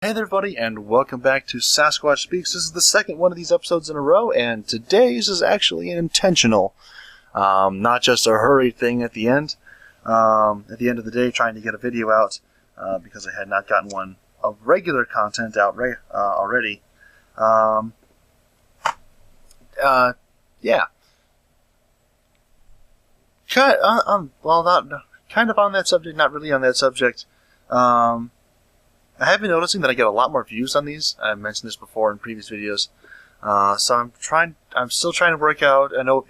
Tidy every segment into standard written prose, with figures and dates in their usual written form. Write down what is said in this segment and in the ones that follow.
Hey there, everybody, and welcome back to Sasquatch Speaks. This is the second one of these episodes in a row, and today's is actually intentional. Not just a hurried thing at the end. At the end of the day, trying to get a video out because I had not gotten one of regular content out already. Yeah. Kind of on that subject, not really on that subject. I have been noticing that I get a lot more views on these. I've mentioned this before in previous videos. So I'm still trying to work out. I know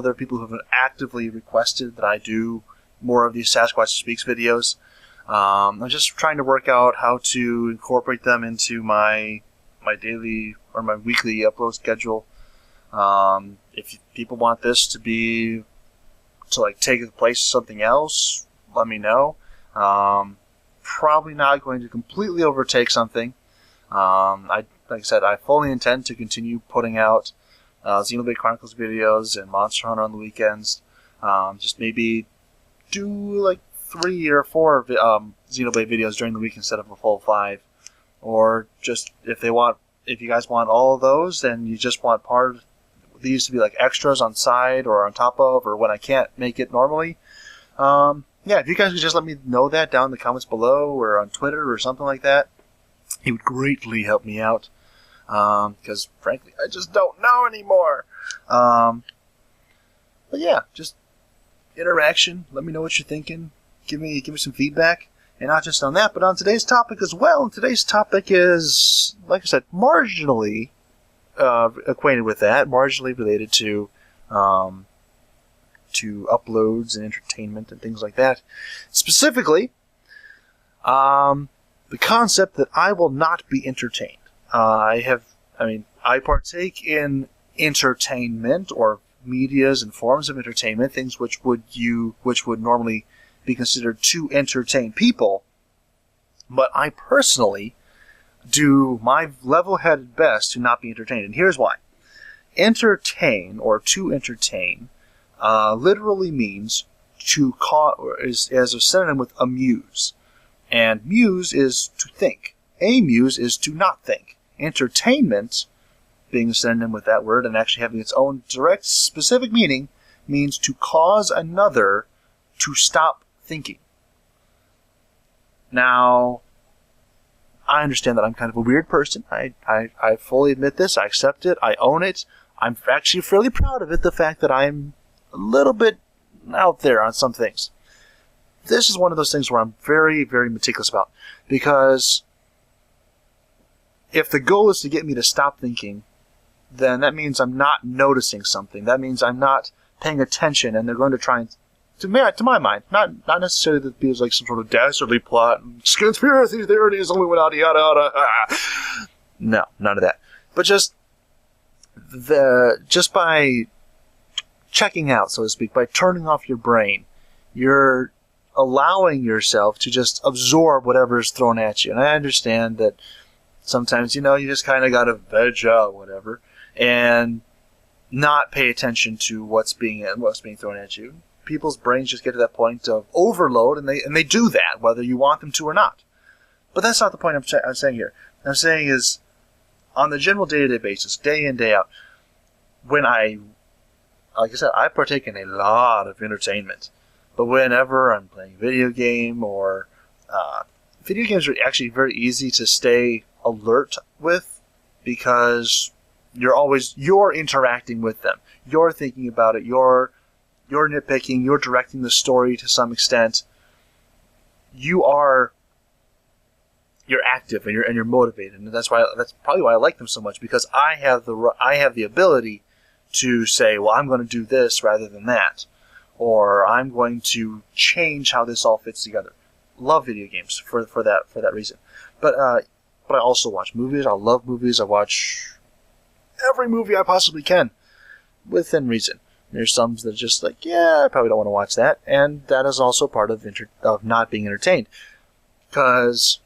there are people who have actively requested that I do more of these Sasquatch Speaks videos. I'm just trying to work out how to incorporate them into my daily or my weekly upload schedule. If people want this to take the place of something else, let me know. Probably not going to completely overtake something. Like I said, I fully intend to continue putting out Xenoblade Chronicles videos and Monster Hunter on the weekends. Just maybe do like 3 or 4 Xenoblade videos during the week instead of a full 5. Or just if you guys want all of those, then you just want part of these to be like extras on side or on top of, or when I can't make it normally. Yeah, if you guys could just let me know that down in the comments below or on Twitter or something like that, it would greatly help me out. Because, frankly, I just don't know anymore. But yeah, just interaction. Let me know what you're thinking. Give me some feedback. And not just on that, but on today's topic as well. And today's topic is, like I said, marginally acquainted with that. Marginally related to uploads and entertainment and things like that. Specifically, the concept that I will not be entertained. I partake in entertainment or medias and forms of entertainment, things which would normally be considered to entertain people, but I personally do my level-headed best to not be entertained, and here's why. Entertain, or to entertain, literally means to as a synonym with amuse. And muse is to think. Amuse is to not think. Entertainment, being a synonym with that word and actually having its own direct specific meaning, means to cause another to stop thinking. Now, I understand that I'm kind of a weird person. I fully admit this. I accept it. I own it. I'm actually fairly proud of it, the fact that I'm a little bit out there on some things. This is one of those things where I'm very, very meticulous about. Because if the goal is to get me to stop thinking, then that means I'm not noticing something. That means I'm not paying attention, and they're going to try and, to my mind, not necessarily that there's like some sort of dastardly plot, conspiracy theories, only went out, yada, yada. No, none of that. But just by checking out, so to speak, by turning off your brain, you're allowing yourself to just absorb whatever is thrown at you. And I understand that sometimes, you just kind of got to veg out, whatever, and not pay attention to what's being thrown at you. People's brains just get to that point of overload, and they do that, whether you want them to or not. But that's not the point I'm saying here. What I'm saying is, on the general day-to-day basis, day in, day out, when like I said, I partake in a lot of entertainment. But whenever I'm playing a video game, or video games are actually very easy to stay alert with, because you're interacting with them. You're thinking about it. You're nitpicking. You're directing the story to some extent. You're active and you're motivated, and that's probably why I like them so much, because I have the ability to say, well, I'm going to do this rather than that, or I'm going to change how this all fits together. Love video games for that reason. But I also watch movies. I love movies. I watch every movie I possibly can, within reason. There's some that are just like, yeah, I probably don't want to watch that, and that is also part of not being entertained, because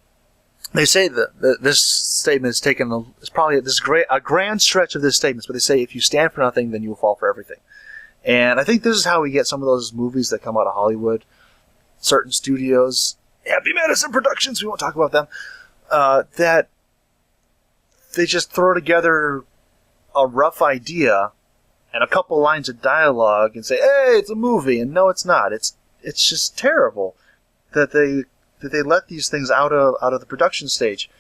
they say that this statement is taken. It's probably a grand stretch of this statement, but they say if you stand for nothing, then you will fall for everything. And I think this is how we get some of those movies that come out of Hollywood, certain studios, Happy Medicine Productions. We won't talk about them. that they just throw together a rough idea and a couple lines of dialogue and say, "Hey, it's a movie," and no, it's not. It's just terrible that they let these things out of the production stage,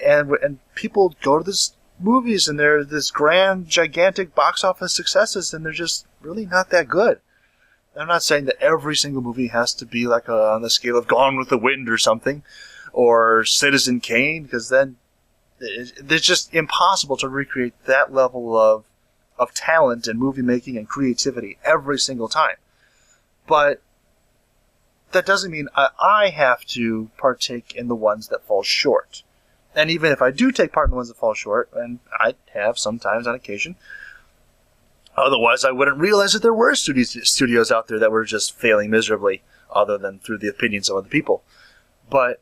and people go to these movies and they're this grand, gigantic box office successes, and they're just really not that good. I'm not saying that every single movie has to be like on the scale of Gone with the Wind or something, or Citizen Kane, because then it's just impossible to recreate that level of talent and movie making and creativity every single time. But that doesn't mean I have to partake in the ones that fall short. And even if I do take part in the ones that fall short, and I have sometimes on occasion, otherwise I wouldn't realize that there were studios out there that were just failing miserably, other than through the opinions of other people. But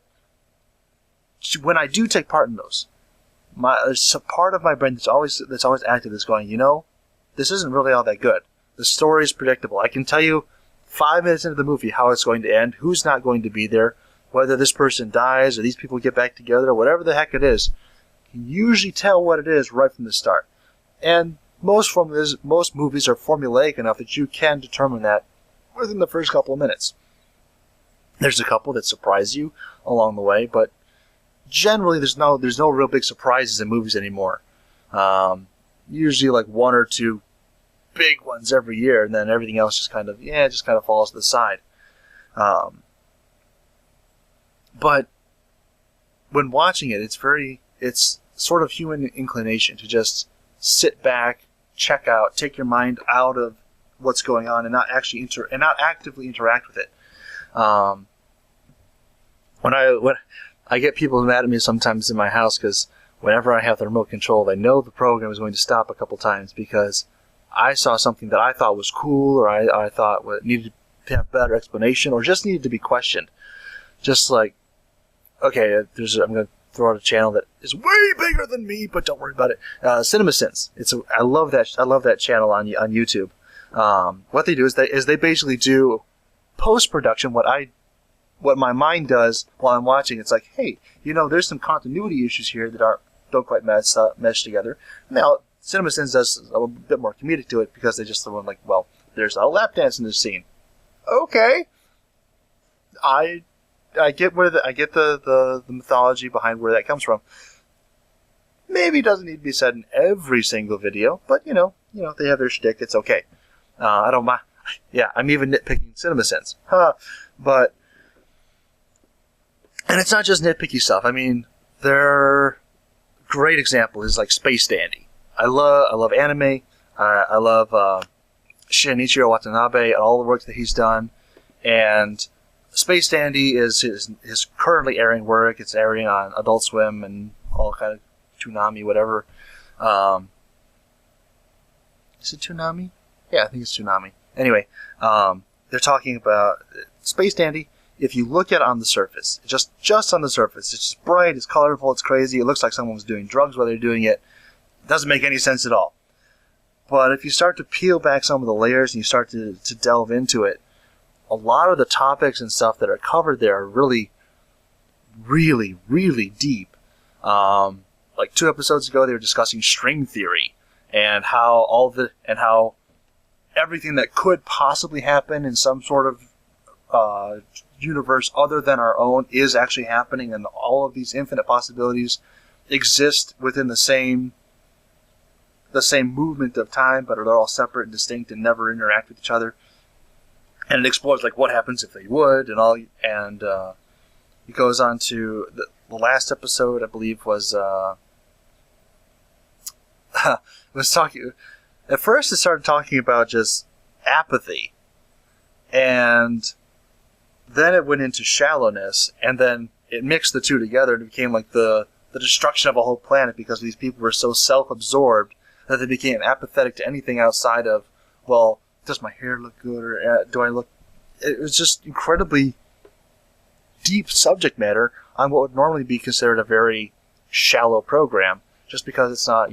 when I do take part in those, there's a part of my brain that's always active that's going, this isn't really all that good. The story is predictable. I can tell you 5 minutes into the movie how it's going to end, who's not going to be there, whether this person dies or these people get back together or whatever the heck it is. You can usually tell what it is right from the start. And most movies are formulaic enough that you can determine that within the first couple of minutes. There's a couple that surprise you along the way, but generally there's no real big surprises in movies anymore. Usually like one or two big ones every year, and then everything else just kind of falls to the side. But when watching it, it's sort of human inclination to just sit back, check out, take your mind out of what's going on, and not actually not actively interact with it. When I get people mad at me sometimes in my house because whenever I have the remote control, they know the program is going to stop a couple times because I saw something that I thought was cool, or I thought needed to have better explanation, or just needed to be questioned. Just like, okay, I'm going to throw out a channel that is way bigger than me, but don't worry about it. CinemaSins. I love that channel on YouTube. What they do is they basically do post-production. What my mind does while I'm watching. It's like, hey, there's some continuity issues here that don't quite mesh together. Now, CinemaSins does a bit more comedic to it because they just throw in like, well, there's a lap dance in this scene. Okay, I get the mythology behind where that comes from. Maybe it doesn't need to be said in every single video, but they have their shtick. It's okay. I don't mind. Yeah, I'm even nitpicking CinemaSins. But and it's not just nitpicky stuff. I mean, their great example is like Space Dandy. I love anime. I love Shinichiro Watanabe and all the work that he's done. And Space Dandy is his currently airing work. It's airing on Adult Swim and all kind of Toonami, whatever. Is it Toonami? Yeah, I think it's Toonami. Anyway, they're talking about Space Dandy. If you look at it on the surface, just on the surface, it's just bright, it's colorful, it's crazy. It looks like someone was doing drugs while they're doing it. It doesn't make any sense at all. But if you start to peel back some of the layers and you start to delve into it, a lot of the topics and stuff that are covered there are really, really, really deep. Like 2 episodes ago, they were discussing string theory and how everything that could possibly happen in some sort of universe other than our own is actually happening, and all of these infinite possibilities exist within the same movement of time, but they're all separate and distinct and never interact with each other. And it explores like what happens if they would, and all. And it goes on to the last episode, I believe, was talking. At first, it started talking about just apathy, and then it went into shallowness, and then it mixed the two together, and it became like the destruction of a whole planet because these people were so self-absorbed that they became apathetic to anything outside of, well, does my hair look good, or do I look... It was just incredibly deep subject matter on what would normally be considered a very shallow program, just because it's not,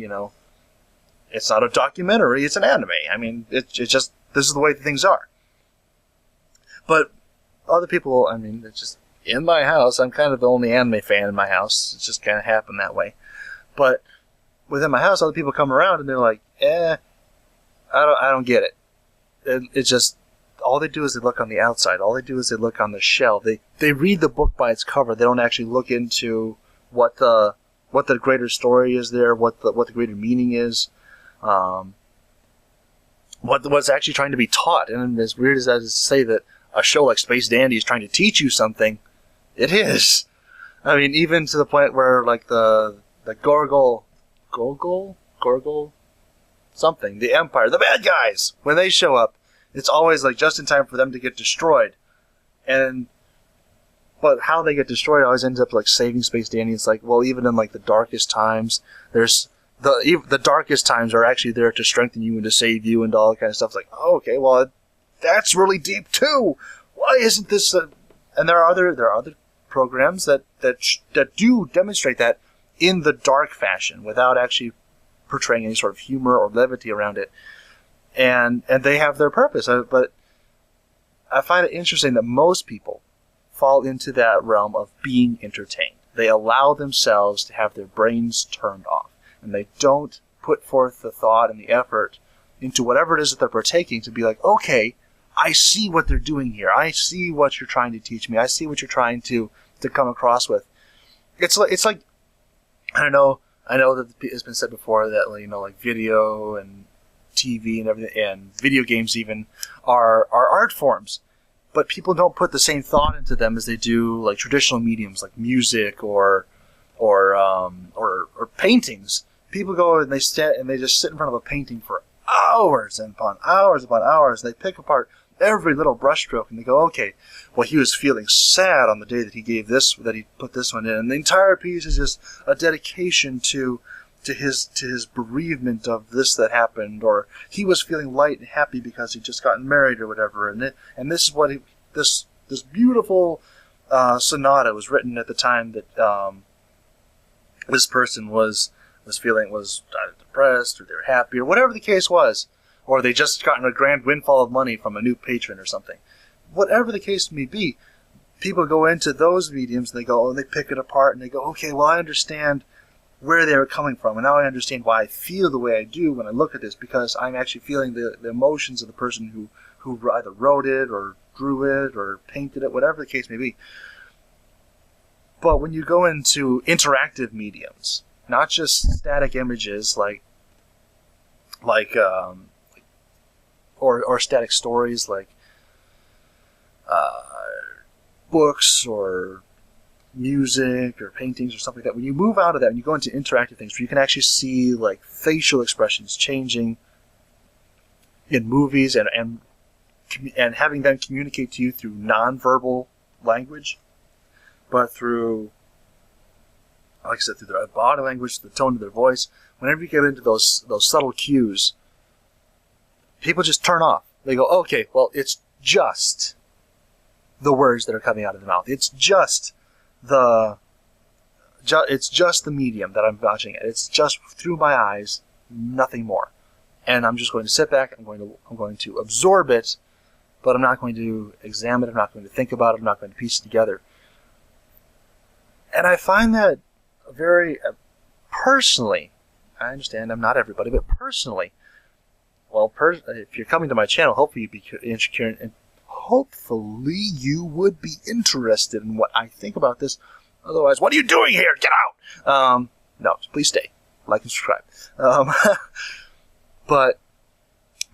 it's not a documentary, it's an anime. I mean, it's this is the way things are. But other people, I mean, in my house. I'm kind of the only anime fan in my house. It's just kind of happened that way. But within my house, other people come around and they're like, I don't get it. It's just, all they do is they look on the outside. All they do is they look on the shell. They read the book by its cover. They don't actually look into what the greater story is there, what the greater meaning is, what's actually trying to be taught. And as weird as that is to say that a show like Space Dandy is trying to teach you something, it is. I mean, even to the point where like the Gorgle something, the Empire, the bad guys, when they show up, it's always like just in time for them to get destroyed. But how they get destroyed always ends up like saving Space Dandy. It's like, well, even in like the darkest times, there's the darkest times are actually there to strengthen you and to save you and all that kind of stuff. It's like, oh, okay, well, that's really deep too. Why isn't this? And there are other programs that do demonstrate that in the dark fashion without actually portraying any sort of humor or levity around it. And they have their purpose. But I find it interesting that most people fall into that realm of being entertained. They allow themselves to have their brains turned off. And they don't put forth the thought and the effort into whatever it is that they're partaking to be like, okay, I see what they're doing here. I see what you're trying to teach me. I see what you're trying to come across with. It's like I don't know. I know that it's been said before that, you know, like video and TV and everything, and video games even are art forms, but people don't put the same thought into them as they do like traditional mediums like music or paintings. People go and they just sit in front of a painting for hours upon hours. They pick apart every little brushstroke and they go, okay, well, he was feeling sad on the day that he put this one in, and the entire piece is just a dedication to his bereavement of this that happened, or he was feeling light and happy because he'd just gotten married or whatever, and this is what this beautiful sonata was written at the time that this person was feeling either depressed or they were happy or whatever the case was, or they just gotten a grand windfall of money from a new patron or something. Whatever the case may be, people go into those mediums and they pick it apart and they go, okay, well, I understand where they were coming from, and now I understand why I feel the way I do when I look at this, because I'm actually feeling the emotions of the person who either wrote it or drew it or painted it, whatever the case may be. But when you go into interactive mediums, not just static images or static stories like books or music or paintings or something like that, when you move out of that and you go into interactive things where you can actually see like facial expressions changing in movies and having them communicate to you through nonverbal language, but through, like I said, through their body language, the tone of their voice, whenever you get into those subtle cues, people just turn off. They go, okay, well, it's just the words that are coming out of the mouth. It's just the medium that I'm watching it. It's just through my eyes, nothing more. And I'm just going to sit back. I'm going to absorb it, but I'm not going to examine it. I'm not going to think about it. I'm not going to piece it together. And I find that very personally. I understand I'm not everybody, but personally, well, if you're coming to my channel, hopefully you'd be interested, and hopefully you would be interested in what I think about this. Otherwise, what are you doing here? Get out! No, please stay. Like and subscribe. But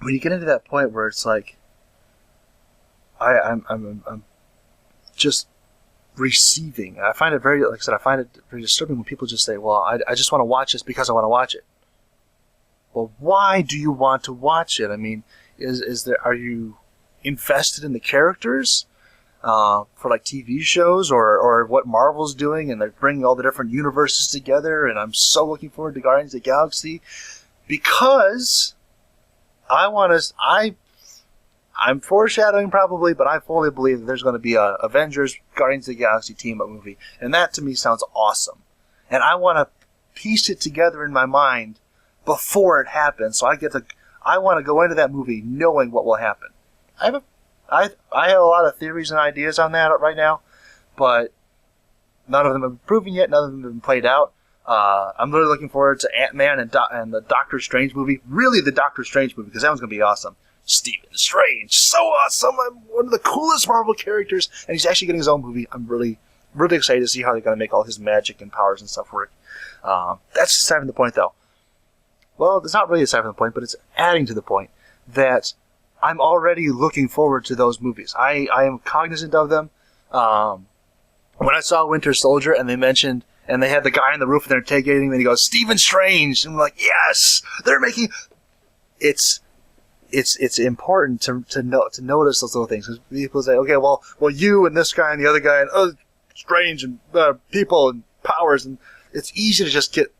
when you get into that point where it's like, I'm just receiving. I find it very, like I said, I find it very disturbing when people just say, well, I just want to watch this because I want to watch it. Well, why do you want to watch it? I mean, are you invested in the characters for like TV shows or what Marvel's doing, and they're bringing all the different universes together, and I'm so looking forward to Guardians of the Galaxy because I'm foreshadowing probably, but I fully believe that there's going to be a Avengers Guardians of the Galaxy team-up movie, and that to me sounds awesome. And I want to piece it together in my mind before it happens, so I want to go into that movie knowing what will happen. I have a lot of theories and ideas on that right now, but none of them have been proven yet. None of them have been played out. I'm really looking forward to Ant-Man and the Doctor Strange movie. Really, the Doctor Strange movie, because that one's going to be awesome. Stephen Strange, so awesome! I'm one of the coolest Marvel characters, and he's actually getting his own movie. I'm really, really excited to see how they're going to make all his magic and powers and stuff work. That's aside from the point, though. Well, it's not really aside from the point, but it's adding to the point that I'm already looking forward to those movies. I am cognizant of them. When I saw Winter Soldier and they mentioned, and they had the guy on the roof and they're tailgating, and he goes, Stephen Strange! And I'm like, yes! They're making... It's important to notice those little things. Because people say, okay, well, you and this guy and the other guy and Strange and people and powers, and it's easy to just get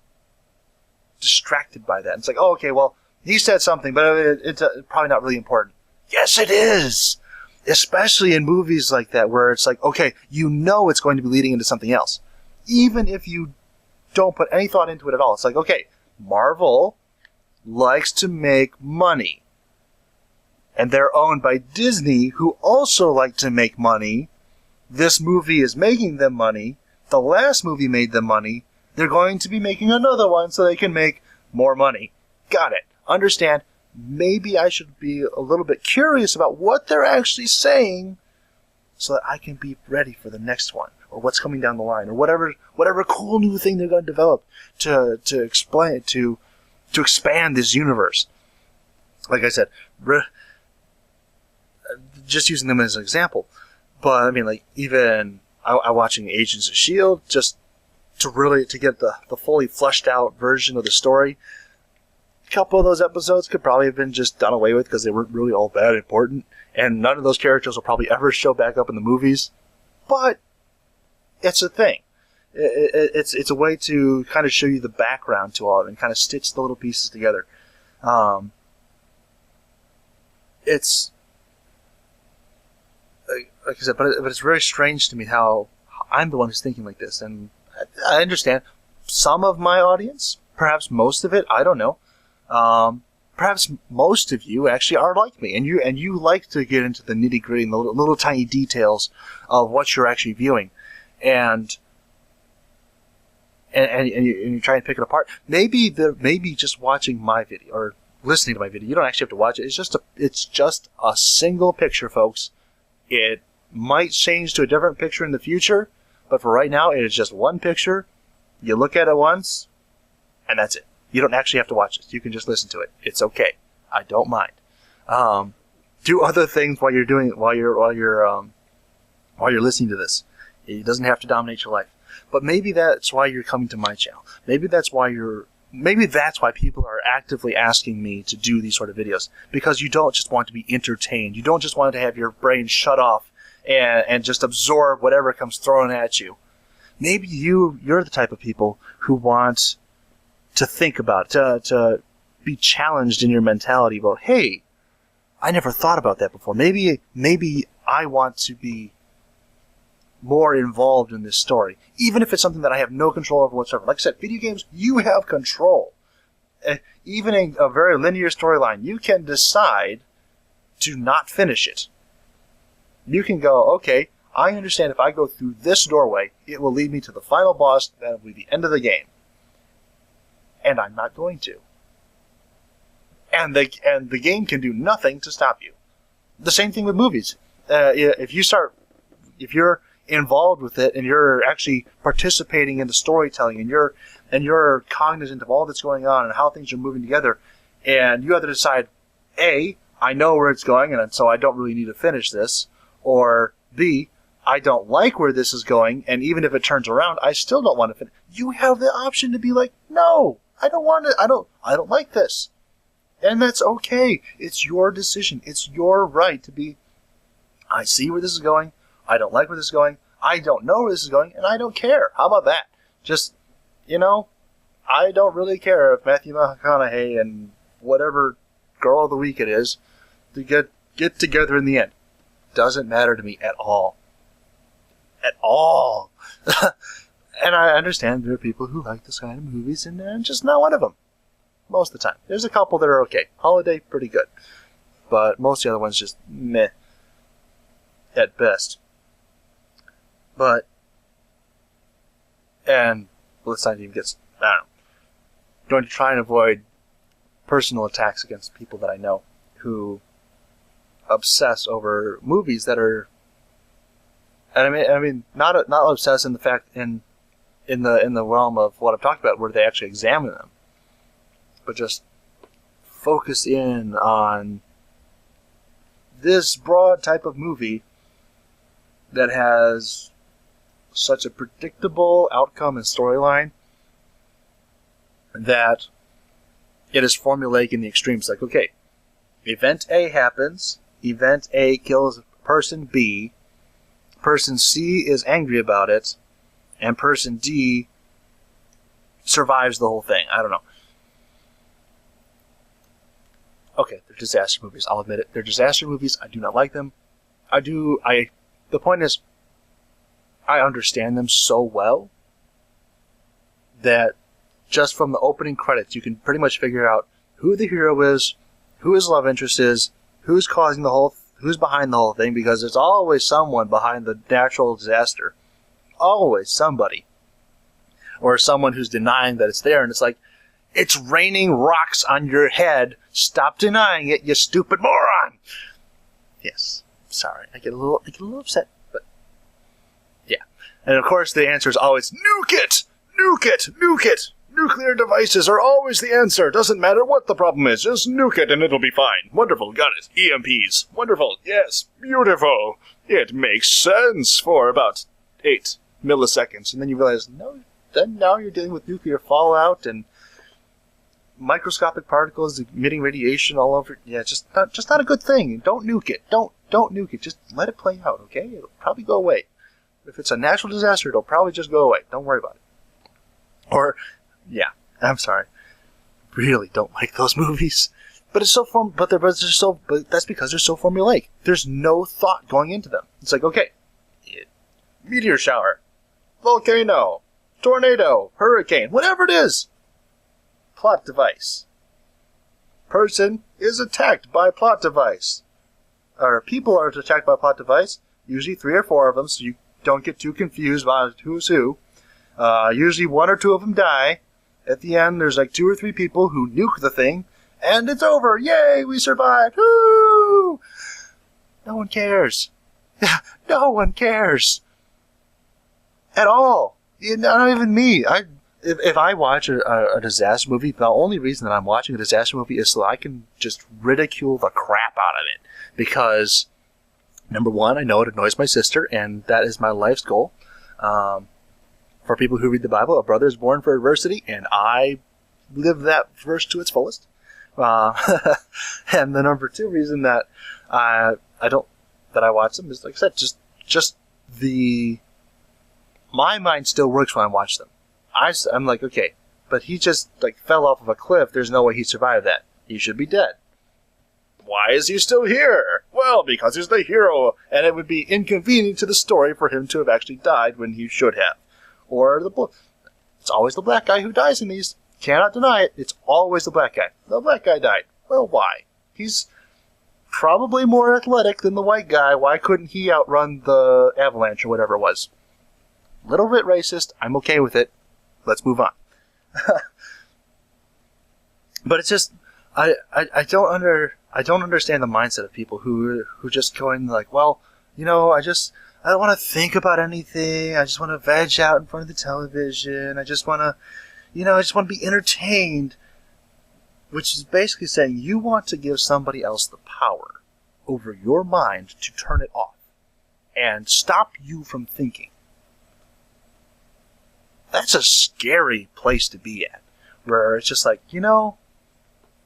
distracted by that. It's like, oh, okay, well, he said something, but it's probably not really important. Yes, it is! Especially in movies like that, where it's like, okay, you know it's going to be leading into something else. Even if you don't put any thought into it at all. It's like, okay, Marvel likes to make money. And they're owned by Disney, who also like to make money. This movie is making them money. The last movie made them money. They're going to be making another one so they can make more money. Got it. Understand. Maybe I should be a little bit curious about what they're actually saying so that I can be ready for the next one, or what's coming down the line, or whatever cool new thing they're going to develop to explain, to expand this universe. Like I said, just using them as an example. But I mean, like, even I watching Agents of S.H.I.E.L.D. just to get the fully fleshed out version of the story. A couple of those episodes could probably have been just done away with because they weren't really all that important, and none of those characters will probably ever show back up in the movies. But it's a thing. It's a way to kind of show you the background to all of it and kind of stitch the little pieces together. It's like I said, but it's very strange to me how I'm the one who's thinking like this, and I understand some of my audience, perhaps most of it, I don't know. Perhaps most of you actually are like me, and you like to get into the nitty gritty and the little tiny details of what you're actually viewing, and you try and pick it apart. Maybe just watching my video or listening to my video, you don't actually have to watch it. It's just a single picture, folks. It might change to a different picture in the future, but for right now, it is just one picture. You look at it once, and that's it. You don't actually have to watch it. You can just listen to it. It's okay. I don't mind. Do other things while you're doing it, while you're listening to this. It doesn't have to dominate your life. But maybe that's why you're coming to my channel. Maybe that's why people are actively asking me to do these sort of videos, because you don't just want to be entertained. You don't just want to have your brain shut off and just absorb whatever comes thrown at you. Maybe you're the type of people who want to think about it, to be challenged in your mentality about, hey, I never thought about that before. Maybe I want to be more involved in this story, even if it's something that I have no control over whatsoever. Like I said, video games, you have control. Even in a very linear storyline, you can decide to not finish it. You can go, okay, I understand if I go through this doorway, it will lead me to the final boss, that will be the end of the game. And I'm not going to. And the game can do nothing to stop you. The same thing with movies. If you're involved with it and you're actually participating in the storytelling and you're cognizant of all that's going on and how things are moving together, and you have to decide, A, I know where it's going and so I don't really need to finish this, or B, I don't like where this is going, and even if it turns around, I still don't want to finish. You have the option to be like, no, I don't want to, I don't like this. And that's okay. It's your decision. It's your right to be, I see where this is going. I don't like where this is going. I don't know where this is going, and I don't care. How about that? Just, I don't really care if Matthew McConaughey and whatever girl of the week it is to get together in the end. Doesn't matter to me at all. At all. And I understand there are people who like this kind of movies, and I'm just not one of them. Most of the time. There's a couple that are okay. Holiday, pretty good. But most of the other ones just meh. At best. But, and let's not even get, I don't know, going to try and avoid personal attacks against people that I know who obsess over movies that are, and I mean, not obsessed in the fact in the realm of what I've talked about, where they actually examine them, but just focus in on this broad type of movie that has such a predictable outcome and storyline that it is formulaic in the extremes. Like, okay, event A happens, event A kills person B, person C is angry about it, and person D survives the whole thing. I don't know. Okay, they're disaster movies. I'll admit it. They're disaster movies. I do not like them. The point is, I understand them so well that just from the opening credits, you can pretty much figure out who the hero is, who his love interest is, who's behind the whole thing, because there's always someone behind the natural disaster. Always somebody. Or someone who's denying that it's there, and it's like, it's raining rocks on your head. Stop denying it, you stupid moron! Yes. Sorry. I get a little upset, but yeah. And of course the answer is always, nuke it! Nuke it! Nuke it! Nuclear devices are always the answer. Doesn't matter what the problem is. Just nuke it and it'll be fine. Wonderful. Got it. EMPs. Wonderful. Yes. Beautiful. It makes sense for about 8 milliseconds. And then you realize, no, then now you're dealing with nuclear fallout and microscopic particles emitting radiation all over. Yeah, just not a good thing. Don't nuke it. Don't nuke it. Just let it play out, okay? It'll probably go away. If it's a natural disaster, it'll probably just go away. Don't worry about it. Or, yeah, I'm sorry. Really don't like those movies. But it's so but that's because they're so formulaic. There's no thought going into them. It's like, okay, meteor shower, volcano, tornado, hurricane, whatever it is. Plot device. Person is attacked by plot device. Or people are attacked by plot device. Usually 3 or 4 of them, so you don't get too confused about who's who. Usually 1 or 2 of them die. At the end, there's like 2 or 3 people who nuke the thing, and it's over. Yay, we survived. Woo! No one cares. No one cares. At all. Not even me. If I watch a disaster movie, the only reason that I'm watching a disaster movie is so I can just ridicule the crap out of it. Because, number 1, I know it annoys my sister, and that is my life's goal. For people who read the Bible, a brother is born for adversity, and I live that verse to its fullest. And the number 2 reason that I watch them is, like I said, just my mind still works when I watch them. I'm like, okay, but he just like fell off of a cliff. There's no way he survived that. He should be dead. Why is he still here? Well, because he's the hero, and it would be inconvenient to the story for him to have actually died when he should have. Or it's always the black guy who dies in these. Cannot deny it. It's always the black guy. The black guy died. Well, why? He's probably more athletic than the white guy. Why couldn't he outrun the avalanche or whatever it was? Little bit racist. I'm okay with it. Let's move on. But it's just I don't understand the mindset of people who just going like, well, I don't want to think about anything. I just want to veg out in front of the television. I just want to be entertained. Which is basically saying you want to give somebody else the power over your mind to turn it off and stop you from thinking. That's a scary place to be at, where it's just like,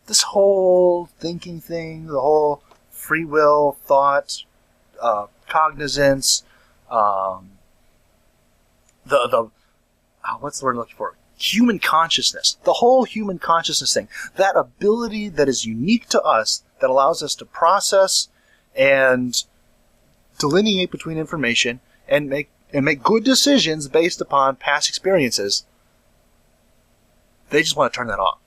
this whole thinking thing, the whole free will, thought, cognizance, what's the word I'm looking for? Human consciousness. The whole human consciousness thing. That ability that is unique to us, that allows us to process and delineate between information and make good decisions based upon past experiences. They just want to turn that off.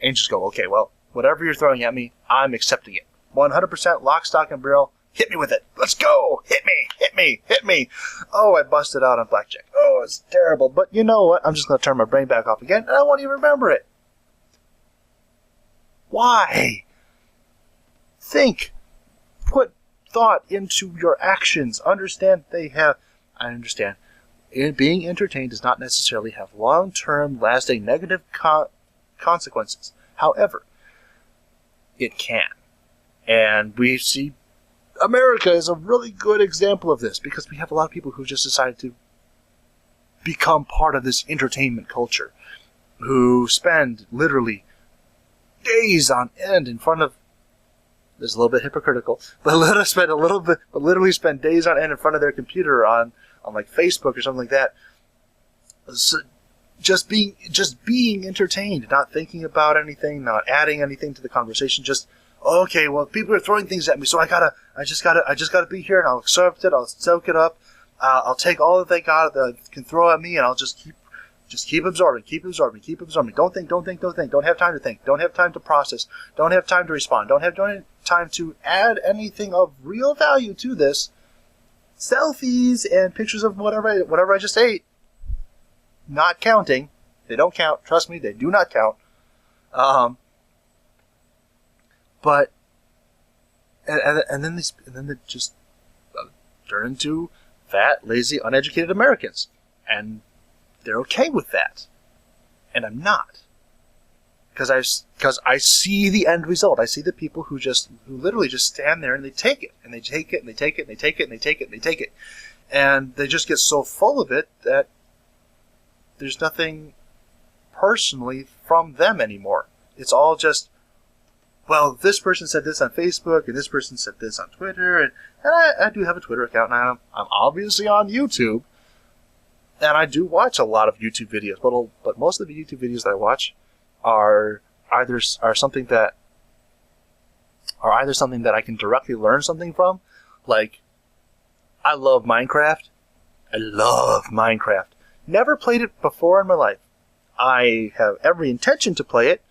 And just go, okay, well, whatever you're throwing at me, I'm accepting it. 100% lock, stock, and barrel. Hit me with it. Let's go. Hit me. Hit me. Hit me. Oh, I busted out on blackjack. Oh, it's terrible. But you know what? I'm just going to turn my brain back off again, and I won't even remember it. Why? Think. Put thought into your actions. Understand they have... I understand. Being entertained does not necessarily have long-term, lasting negative consequences. However, it can. And we see America is a really good example of this because we have a lot of people who just decided to become part of this entertainment culture, who spend literally days on end in front of... This is a little bit hypocritical, but literally spend days on end in front of their computer on like Facebook or something like that. So just being entertained, not thinking about anything, not adding anything to the conversation. Just, okay, well, people are throwing things at me, so I just gotta be here, and I'll accept it. I'll soak it up. I'll take all that they got that can throw at me, and I'll just keep absorbing. Don't think. Don't have time to think. Don't have time to process. Don't have time to respond. Don't have time to add anything of real value to this. Selfies and pictures of whatever I just ate, not counting. They don't count. Trust me, they do not count. But and then they just turn into fat, lazy, uneducated Americans, and they're okay with that, and I'm not, because I see the end result. I see the people who literally just stand there and they take it, and they take it, and they take it, and they take it, and they take it, and they take it, and they just get so full of it that there's nothing personally from them anymore. It's all just, well, this person said this on Facebook, and this person said this on Twitter, and I do have a Twitter account, and I'm obviously on YouTube. And I do watch a lot of YouTube videos, but most of the YouTube videos that I watch are either something that I can directly learn something from. Like, I love Minecraft. Never played it before in my life. I have every intention to play it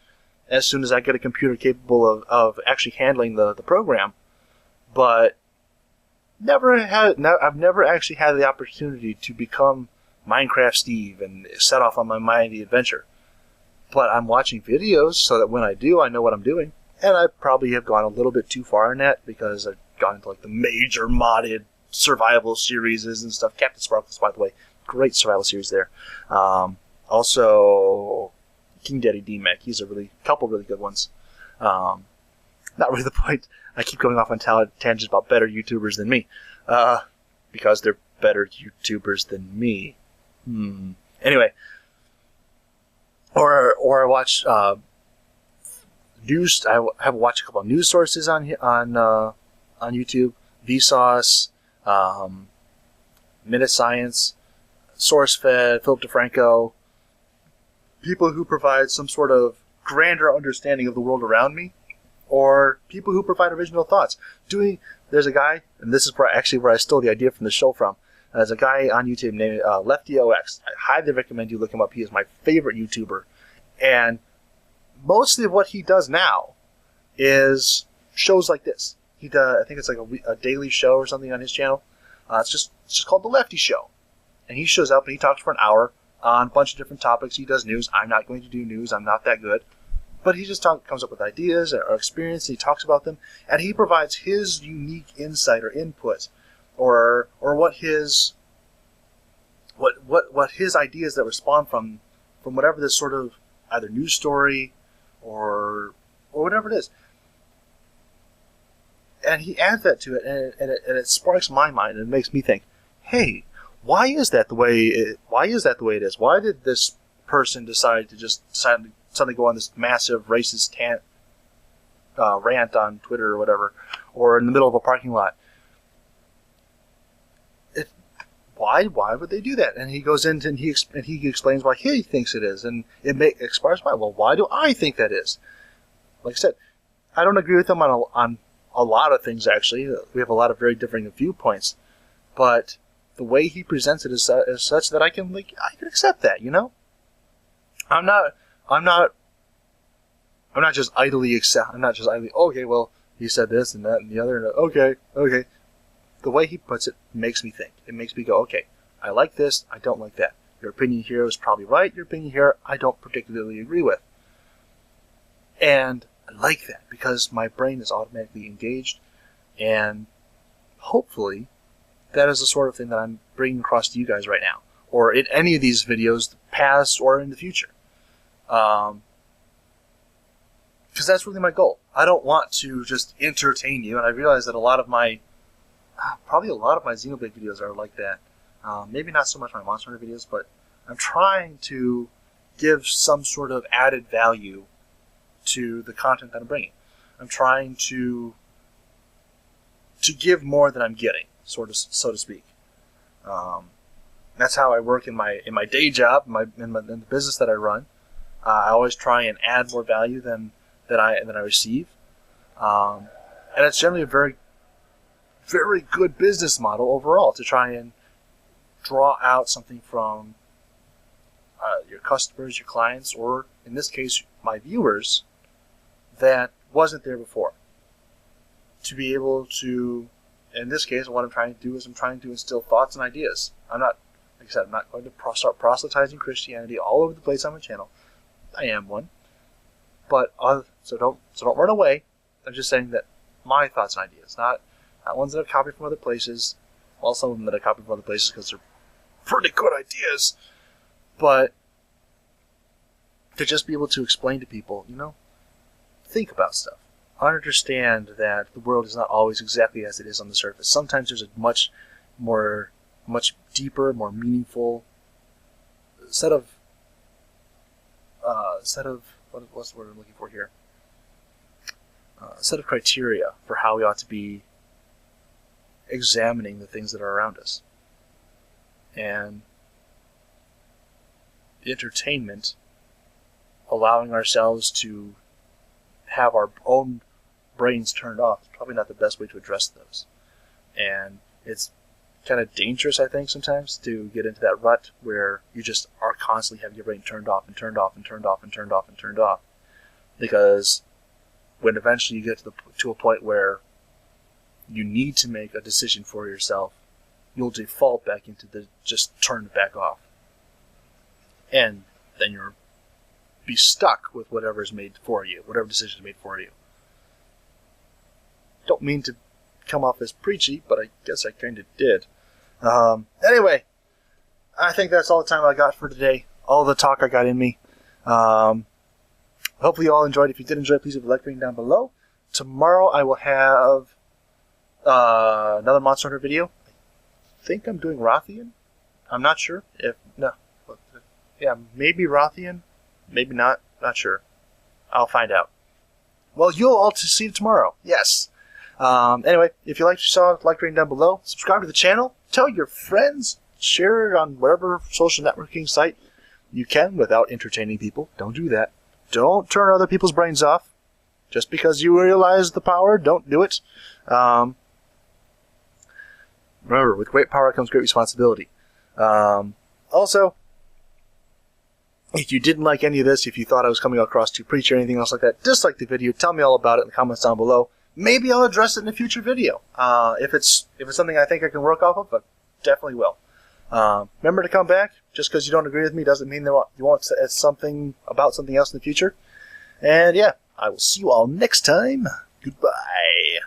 as soon as I get a computer capable of actually handling the program. But I've never actually had the opportunity to become Minecraft Steve and set off on my mighty adventure. But I'm watching videos so that when I do, I know what I'm doing. And I probably have gone a little bit too far in that because I've gone into like the major modded survival series and stuff. Captain Sparkles, by the way, great survival series there. Also, King Daddy D-Mac, he's a couple really good ones. Not really the point. I keep going off on tangents about better YouTubers than me. Because they're better YouTubers than me. Anyway, or I watch news. I have watched a couple of news sources on YouTube. Vsauce, Minute Science, SourceFed, Philip DeFranco. People who provide some sort of grander understanding of the world around me, or people who provide original thoughts. There's a guy, and this is where I stole the idea from the show from. There's a guy on YouTube named LeftyOX. I highly recommend you look him up. He is my favorite YouTuber. And mostly of what he does now is shows like this. He does, I think it's like a daily show or something on his channel. It's just called The Lefty Show. And he shows up and he talks for an hour on a bunch of different topics. He does news. I'm not going to do news. I'm not that good. But he just comes up with ideas or experience, and he talks about them, and he provides his unique insight or input, or what his ideas that respond from whatever this sort of either news story or whatever it is. And he adds that to it, and it sparks my mind, and it makes me think, hey, why is that the way it is? Why did this person decide to suddenly go on this massive racist rant on Twitter or whatever, or in the middle of a parking lot? Why would they do that? And he goes into and he explains why he thinks it is, and it explains why. Well, why do I think that is? Like I said, I don't agree with him on a lot of things. Actually, we have a lot of very differing viewpoints, but the way he presents it is such that I can accept that. You know, I'm not just idly okay, well, he said this and that and the other. And okay. The way he puts it makes me think. It makes me go, okay, I like this, I don't like that. Your opinion here is probably right. Your opinion here, I don't particularly agree with. And I like that because my brain is automatically engaged, and hopefully that is the sort of thing that I'm bringing across to you guys right now, or in any of these videos, past or in the future. Because that's really my goal. I don't want to just entertain you, and I realize that probably a lot of my Xenoblade videos are like that. Maybe not so much my Monster Hunter videos, but I'm trying to give some sort of added value to the content that I'm bringing. I'm trying to give more than I'm getting, so to speak. That's how I work in my day job, in the business that I run. I always try and add more value than I receive, and it's generally a very, very good business model overall to try and draw out something from your customers, your clients, or in this case, my viewers, that wasn't there before. To be able to, in this case, what I'm trying to do is I'm trying to instill thoughts and ideas. I'm not going to start proselytizing Christianity all over the place on my channel. I am one, but so don't run away. I'm just saying that my thoughts and ideas, not ones that I've copied from other places. Well, some of them that I copied from other places because they're pretty good ideas, but to just be able to explain to people, think about stuff. Understand that the world is not always exactly as it is on the surface. Sometimes there's a much deeper, more meaningful set of what's the word I'm looking for here? Set of criteria for how we ought to be examining the things that are around us. And entertainment, allowing ourselves to have our own brains turned off, is probably not the best way to address those. And it's kind of dangerous, I think, sometimes to get into that rut where you just are constantly having your brain turned off and turned off and turned off and turned off and turned off. Because when eventually you get to a point where you need to make a decision for yourself, you'll default back into the just turn it back off. And then you'll be stuck with whatever is made for you, whatever decision is made for you. Don't mean to come off as preachy, but I guess I kind of did. Anyway, I think that's all the time I got for today. All the talk I got in me. Hopefully you all enjoyed. If you did enjoy, please leave a like rating down below. Tomorrow I will have another Monster Hunter video. I think I'm doing Rothian. I'm not sure. Maybe Rothian. Maybe not. Not sure. I'll find out. Well, you'll all see it tomorrow. Yes. Anyway, if you liked what you saw, like rating down below. Subscribe to the channel. Tell your friends. Share it on whatever social networking site you can without entertaining people. Don't do that. Don't turn other people's brains off. Just because you realize the power, don't do it. Remember, with great power comes great responsibility. Also, if you didn't like any of this, if you thought I was coming across too preachy or anything else like that, dislike the video. Tell me all about it in the comments down below. Maybe I'll address it in a future video. If it's something I think I can work off of, but definitely will. Remember to come back. Just because you don't agree with me doesn't mean that you want something about something else in the future. And yeah, I will see you all next time. Goodbye.